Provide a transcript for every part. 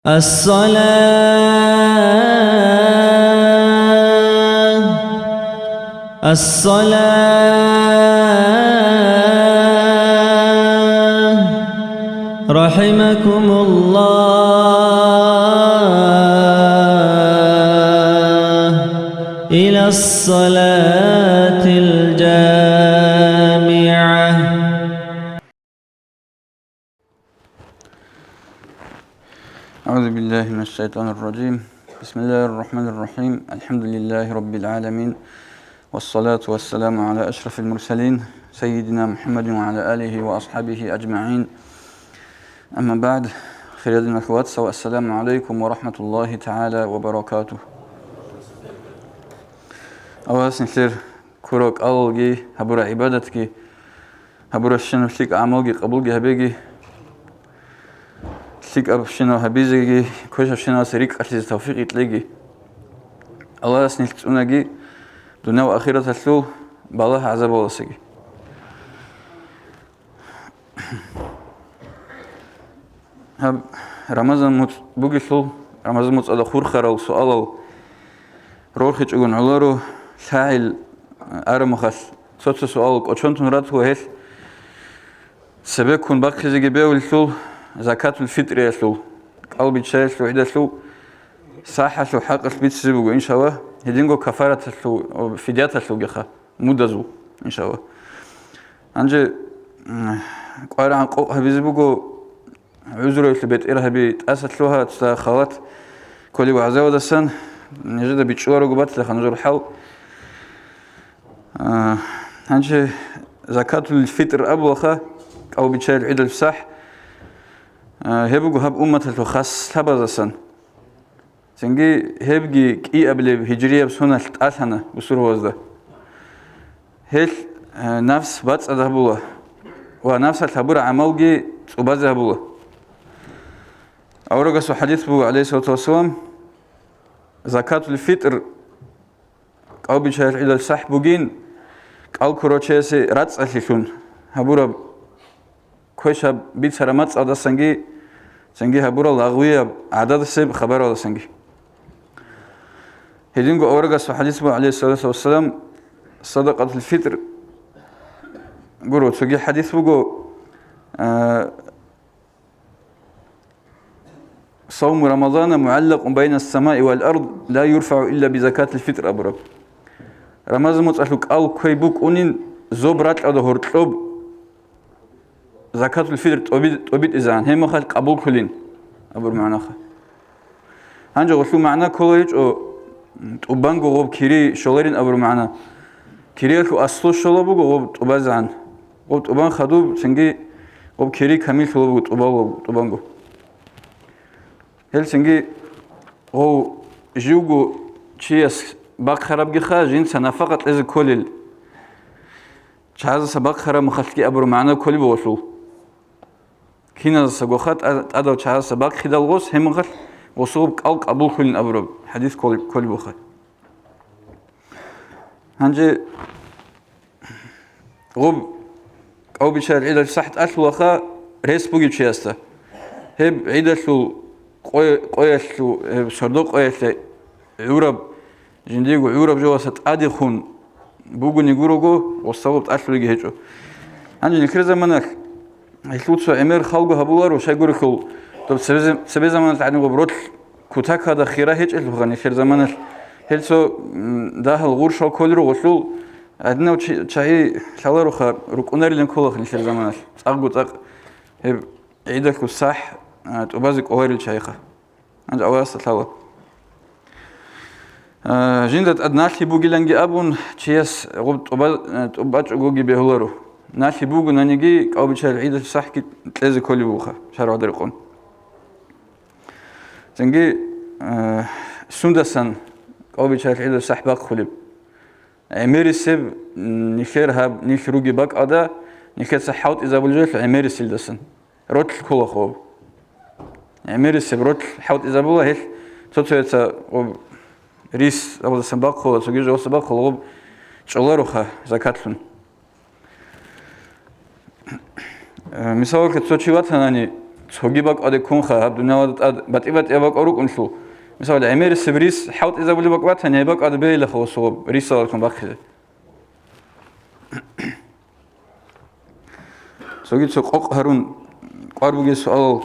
الصلاة رحمكم الله إلى الصلاة الجامعة. أعوذ بالله من الشيطان الرجيم. بسم الله الرحمن الرحيم. الحمد لله رب العالمين، والصلاة والسلام على أشرف المرسلين سيدنا محمد وعلى آله وأصحابه أجمعين. أما بعد، خير الأخوات، السلام عليكم ورحمة الله تعالى وبركاته. أولا سنسير كروك أولغي هبورا عبادتك هبورا الشنفلك أعمالك قبولك هبيجي سيك أبشنا هبيزي كوش أبشنا سريك أتلز توفيق يتلقي الله سنلتوناجي دنيا وآخرة تسلو بالله عذاب الله سيجي. هب رمضان بوجي سلو رمضان على خور خرال سؤال روحي تقول علارو سائل أرمخس صوت سؤالك أشون تنرات هو هل سبب كون باقي زي جبال سلو زكاة الفطر يسلو قلبي تشاي سلو عدا سلو صحة سلو حق البيت سبوق إن شاء الله هدينغو كفارة سلو فديات سلو جخا مدزو إن شاء الله. أنجي قارع عن قو هبيزبوقو عذره يثبت إرهبي تأسسلوها تستخلت كل وعزاء ودسن نجد بيتشوار وقبات لخنزور الحل. أنجي زكاة الفطر أبوخا أو بيتشاي العيد الفسح هبقو هب أمة الخاص هبزسن سنجي هبقي كي قبل هجرية بسنة تأثنا بسور وزده هل نفس بات أذهبوه ونفس الحبور عملجي وبذهبوه. أورجس حديث بو عليه الصلاة والسلام زكاة الفطر أو بيشهر إلى السحبوجين قال كروتشيسي راتس أهلشون هبورا كويشة بيت سرمات أدا سنجي هبورا لاغوية عدد السب خبر ولا سنجي هدينغو أورجس حديث بو عليه الصلاة والسلام صدقة الفطر قرو تسجي حديث بو صوم رمضان معلق بين السماء والأرض لا يرفع إلا بزكاة الفطر أبرب رمضان متألق أو كيبوك أنين زبرات أو هرتلوب زكاة الفطر توبيت إزان هم خل قبول كلين أبر معناه هنجا وشو معناه كليج أو تبانغو غوب كيري شولرين أبر معناه كيري شو أصله شلبو غوب تبازان غوب تبان خدوب سنجي غوب كيري كميل شلبو تبانغو هل سنجي هو جوجو تشيس باق خراب جخا جين سنة فقط إذا كلل شهذا سباق خراب مخلكي أبر معنا كل بوصل كنا سجوخات أدو شهذا سباق خدال غوس هم غل وصوب قلق أبو كل أبر حديث كل بوخات هنجي غب أو بشار عيد الصحة أشلو خا ريس بوجي تشيسته هب عيد شو قويشلو صدق قويشلو عرب جنديجو عرب جواسة أديخون بوجو نيجوروجو والصوب أشلو يجهجو عندي نكر زمانك يسلوت سو أمير خالجو هبولار وشايجوركو طب سبي زمان تعدي وبروت كتاك هذا خيره هيج اللي غني خير زمانك هل سو ده الغور شو كله وصلوا عندنا وشاي شالرو خار ركونر لين كله خلي خير زمانك أقول تق هب عيدك والصح تبازك أوهر الشيخة عند أواس تلاوة جندت أدناشي بوجي لنجي أبون تشيس غب تباج عجوجي بهولرو ناشي بوجو ننجي أو بشار عيد الصح كي تلازم كل بوخة شارع درقون تنجي سندسن أو بشار عيد الصح باق خليب عميري سب نخير هاب نخروجي باق أدا نخير صحوت إذا بلجوش عميري سيلدسن روت كل خوب عميري سب روت حوت إذا بوله هيش تطويته ريس أو السباق خو تجيج أو السباق خو شغله خا زكاتلون مثال كتوشي واتناني صوغي باك أدي كونخا هب دنيا باتيبات يباك أروك أنشلو مثال أمير السبريس حوت إذا بقول باك واتن يباك أدي بيله خلاص ريسال كم باخذ صوغي سوق هارون قاربوجي سؤال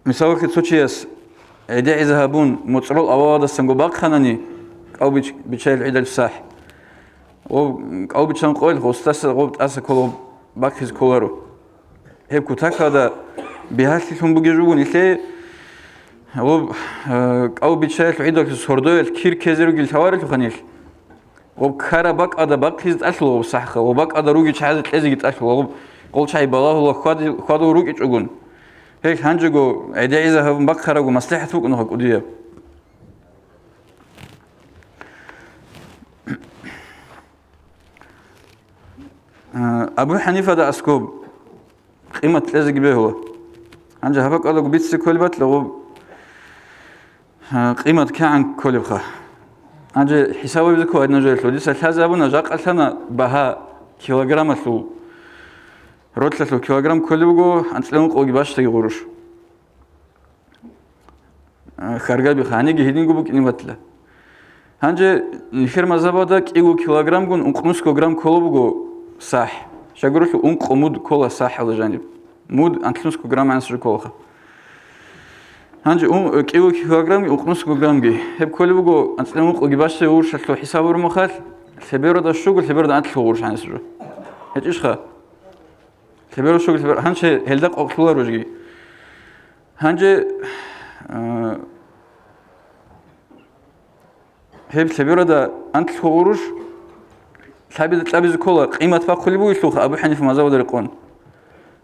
مثال كتوشيس عدي يذهبون متصرول أواد السنجو باك خناني أو بيشيل عيد الفساح أو بيشان قويل خوستاس غوبت أسا كلو باكيز كولارو هيب كوتاك هذا بيهاتلهم بيجون إثلي أو بيشيل عيد السردوي الكير كزيرو جل ثواري تخنيل وبكارا باك أدا باكيز أشلو صحة وباك أدا روجي شهادة لزيجت أشلو قول شيء بالله الله خادو روجي تجون هيك هنجو عدي يذهبون باك خرجوا مصلحة فوق إنه قدية أبو حنيفة ده أسكوب قيمة لازق به هو عنده هبك قالوا بيتس كل بات لو قيمة كان كل بخا عنده حسابه بذكو أدنى جالس ودي سلسلة أبونا جاك أصلاً بها كيلوغرام أسلو روت لسلو كيلوغرام كل بقو أنتلهم قوي باش تيغورش خارجة بخاني جهدين قبوك إني بتلا عنده نخير مزابدا كيلو كيلوغرام قون أنقمس كيلوغرام كل بقو صح شجرة أنق مود كلها صح على جانب مود أنتلوس كجرام عن سر كلها هنجي كيلوغرام أنقمس كجرام جي هب كل بقول أنتلوس وجباش ورش شلو حساب ورمخال خبير ده الشغل خبير ده أنتلوس ورش عن سر هاد إيش خا خبير الشغل خبير هنجي هلدق أقتلوا رجعي هنجي هب خبير ده أنتلوس ورش ثابت تلابز كله قيمة فاقل بوي شلوخ أبو حنيفة مذهب دريقون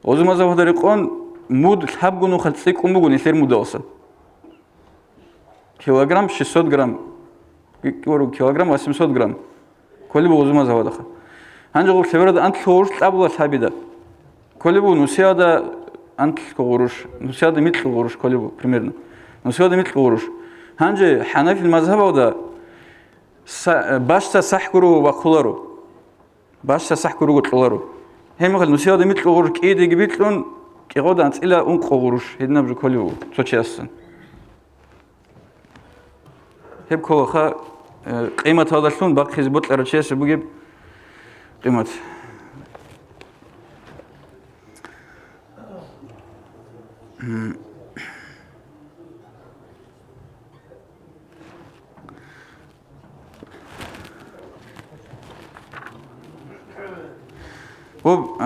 وزو مذهب دريقون مود ثاب جنو خلصيك بقول يصير مدوسة كيلوغرام 600 جرام كيلوغرام 800 جرام كل بوزو مذهب دخل هنجو خبرة أنت خورش تابلا ثابتة كل بو نسيادة أنت خورش نسيادة مثل خورش كل بو примерно نسيادة مثل خورش هنجي حنفي المذهب وده باشتا سحكرو وقلارو باشتا سحكرو وقلارو هم قال نسيادة مثل خورش كيدي جبيتلون كيقعد أنت إلى أنق خورش هدنا بجو كل بو توشي أصلا هب كل خا قيمة هذا شلون باقي زبط لرشيس بجيب قيمة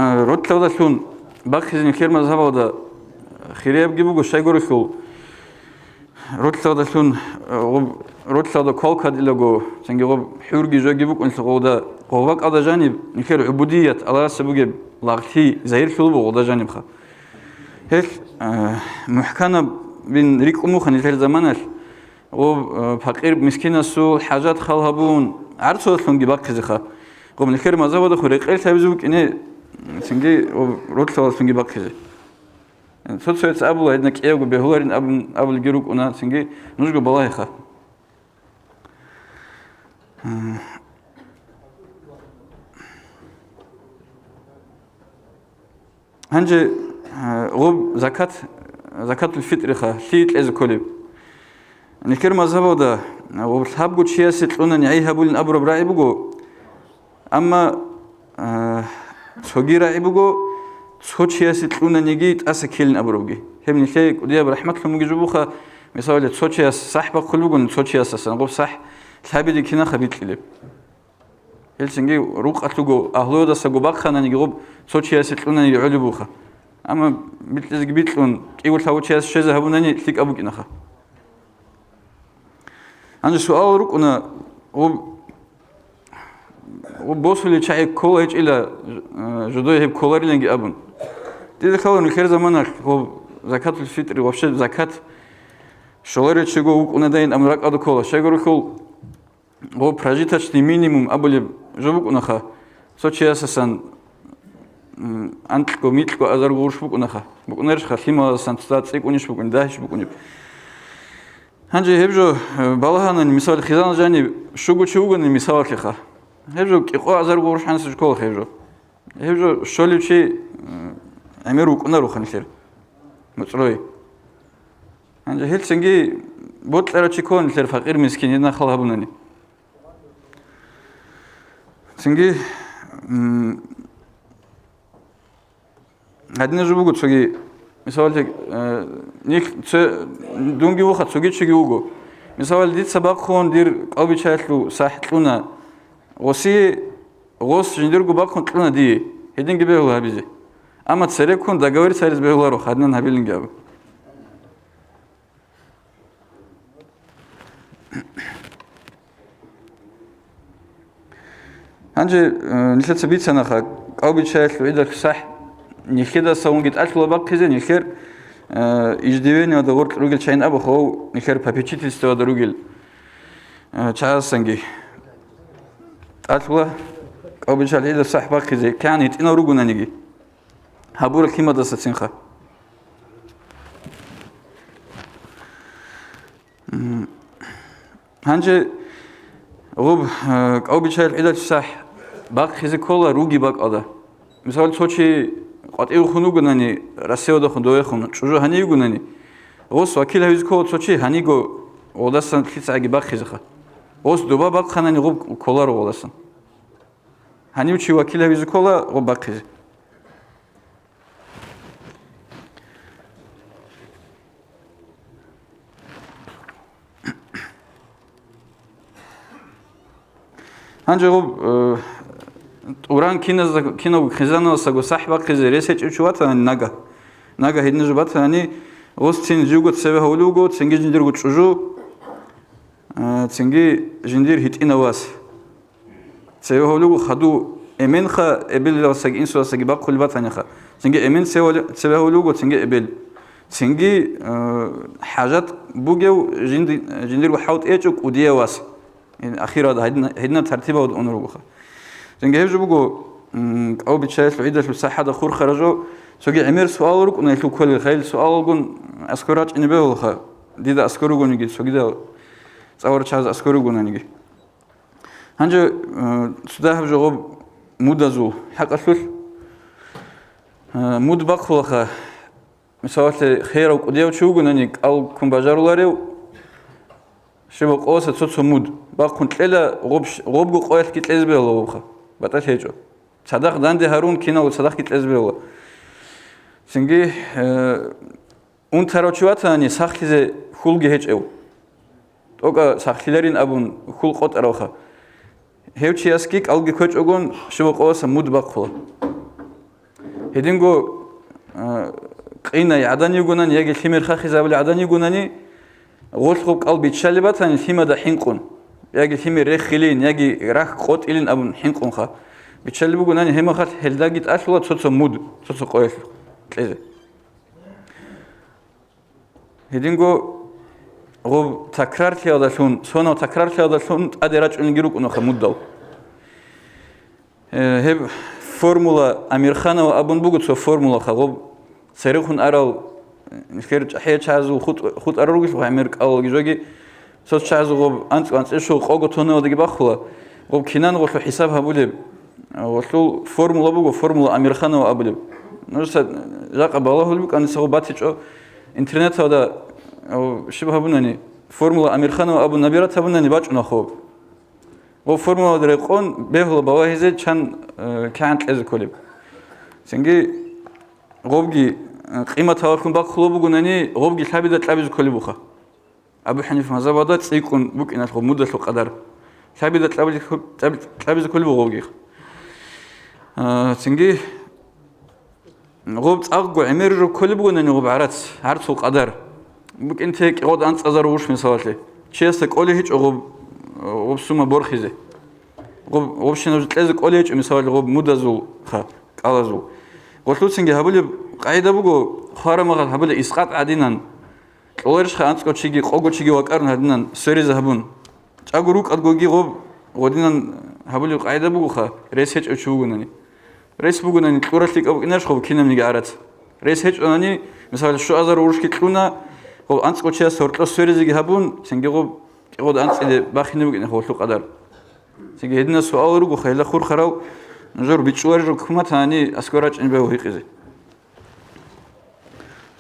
رد هذا شلون باقي زين خير مذهب هذا خيرية بجيبه قشة يقولوا رد هذا شلون رد هذا كل كاد إلا جو سنجيب حورجي جو جيبوك أنت قودا قوبك هذا جانب نخير عبودية الله سبجيب لاغتي زهير شلوبه هذا جانب خا هيك محكمة بين ريك أموخن الهير زمانه وفقير مسكين السوق حاجات خالهبون عرسوا ثلون جباق زخا قوم الخير ما زود خوريق إيه تبزوك إني سنجي رد ثلاث ثلون جباق زخ صوت صوت أبوه عندنا كياو بهولرين أبو الجروك أنا سنجي نجوا بالله خا هنجي غوب زكاة الفطر خا شيء إذا كلب نكر مذهبه ده وبتحب قد شيء ستلونا نعيه بولن أبرب رأي بقو أما صغير رأي بقو صوت شيء ستلونا نجيت أسكيلن أبربجي هم نشيء قديا برحمة الله مجيبو خا مثال صوت شيء صح بقول بقول صوت شيء أساسا نقول صح ثابت كنا خبيت لي هلسنجي روق أتلقو أهلو ده سجوبك خنا نجيب صوت شيء ستلونا يعلو بوخا أما بتلزق بيتلون يقول ثاوت شيء ذهبونني تلك أبوك إنخا عندي سؤال روك أنا وبوصل لشيء كولج إلى جدوي هب كولاري لنجي أبون تيجي خلون الخير زمانك هو زكاة الفطر وفش زكاة شلوري تشجو أنا داين أمرك أدو كولا شجرو كول هو براجيتاش مينيموم أبولي جبوك إنخا صوت شيء أساسا أنتلكو ميتلكو أزار غورش بوك أنخا بوك نرش خاتيما سانتستات سيك أنيش بوك نداهش بوك أنيب هنجي هبجو بالهانا المثال خزان جاني شوغو تشوغو المثال خا هبجو كيقو أزار غورش حنس شكول هبجو شولي شيء عمر وكنا خنشر مطروي أنجا هيل سنجي بوت لرا تشيكون لر فقير مسكين يدنا خلها بناني سنجي هادنا جبوغو تسوغي مثال نيك دونجي وخا تسوغي تشيغي وغو مثال ديت سباق خون دير قوبي شايتلو ساحتلونا غوسي غوس جنديرغو باقون تلونا دي هيدين جبهو هابيزي أما تسريكون داغوري ساريز بهو لارو خادنا نهابيلن جابو هنجي نشلت سبيت سنخا قوبي شايتلو إذا صح نخيدا سونجيت أشلو باقيزي نخير إجديويني ودا غورت روغل شاين أبو خو نخير بابيتشيتلستو ودا روغل چاز سنجي أشلو قوبي شايتلو إذا صح باقيزي كانت إنا روغونا نيجي هابور كيما دا ستسنخا هنجي غوب قوبي شايتلو إذا صح باقيزي كولا روغي باق أدا مثال توشي قد خونو گنانی رسیو دخون دوی خون چجور هنی گنانی اوس وکیل هیچ کو چی هنی گو ولاسن کیس اگه باخیزه خا اوس دوبا باق خنانی غوب کولار ولاسن هنی چی وکیل هیچ کولا غوب باخیزه هنجا غوب وران كينو خزانو ساغو صاحبا خزي ريسيت چوات ناغا هيدن جوبات اني غوستين جوغو تسبه هولوغو تسنجي جنديرغو چوجو تسنجي جندير هيتينا واس تسبه هولوغو خدو امين خا ابل ساغ انسو ساغ با كلبات انخا تسنجي امين تسبه هولوغو تسنجي ابل تسنجي حاجات بوغو جنديرغو حوت ايچو قوديه واس يعني اخيرا هيدنا ترتيبه ونروغو خا زنجهيب جبوجو أو بتشايف عيدة في الساحة دخور خرجوا سوقي عمير سؤال روك ونيلو كل الخيل سؤال جون أسكرات إني بقولها دي ده أسكرو جون يجي سوقي ده صور شاز أسكرو جون يجي هنجا سداه بجوب مودازو حق أشوف مود بقولها مثال خير أو قديو شو جون يجي أو كم بجارو لاريو شبك قوس تصو مود بقول تلا غوب جو قويس كي تلزبه الله بتاش هيجو صدق داندي هارون كينا وصدق كي تلزبه الله سنجي اون تراچوات اني ساختيزه خولگي هيچو توگا ساختيلرين ابون خول قوت اروخا هيوچياسكي قالگي كوچوگون شبك قوس مود بقول هيدينگو قينا يعداني گونان ياگي خيمر خاخيزابل عداني گوناني غولخوب قلبي تشالبات اني ثيما دا حينقون ياگي ثيمي رخيلين ياگي راخ قوت إلين ابون حينقون خا بتشالبو گوناني هما خات هلداگيت اشلو تصو مود تصو قويس تليزه هيدينگو غوب تكرار تياداشون سونو تكرار تياداشون ادراچ انگيرو كونو خمود داو هب فورمولا اميرخانова ابون بوگو سو فورمولا خغوب سريخون ارال نخير حي چازو خود اروگش امريك اولگيجوگي سوس چازو غوب انت شو قوگو تونو دگي باخولا غوب كينان غوشو حساب هبولب غوشو فورمولا بوگو فورمولا اميرخانова ابولب نوسا جاقا بالهولبك ان سو باتيچو интернет هذا أو شبه بناني فورمولا أميرخانова أبو نبيرات بناني باج نخوب وفورمولا دريقون بهلا بواهزة كان كانت لازم كلب سنجي غوبجي قيمة تواكم باخلو بقولني غوبجي ثابتة تلابز كلب بخا أبو حنيف مزابادات يكون بوك إن الخو مدة شو قدر ثابتة تلابز كلب غوبجي سنجي غوب أقوى عمير كلب بقولني غوب عرض قدر بك أنت قد أنت أزاروش مثالي شيء قولي هيج غوب سوما برخيزه غوب شنو تلازق قولي هيج مثال غوب مدزو خا قالزو قلتو سنجي هبلي قاعده بوغو خارمغل هبلي اسقاط عدينان قولرش خا أنت قوچيگي قوگوچيگي وقرن هدنان سريز هبون چاگروك ادگوگي غوب ودينان هبلي قاعده بوغو خا ريس هيج اچوگوناني ريس بوغوناني قوراليك اب اناش خو كينمنيگي عرات ريس هيج اوناني مثال شو أزاروش كيتلونا غوب أنت قوچيا سورتلو سوريزيگي هبون سنجي غوب قود أنت إلى باخينه بقى نخوله قدر سنجي هدنا سؤال رو خيلا خور خراو نجور بيتشوار رو كم تاني أسكوراج إن بهو هيقزي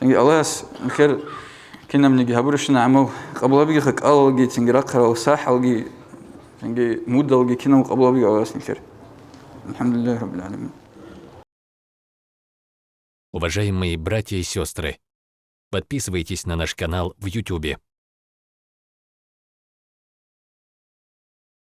تنجي Аллахс خير كنا منجي هبرشنا عمو قبل بيجي خك ألقي تنجي رقرة وصح ألقي تنجي مود ألقي كنا قبل بيجي Аллахs خير الحمد لله رب العالمين. Уважаемые братья и сестры, подписывайтесь на наш канал в YouTube.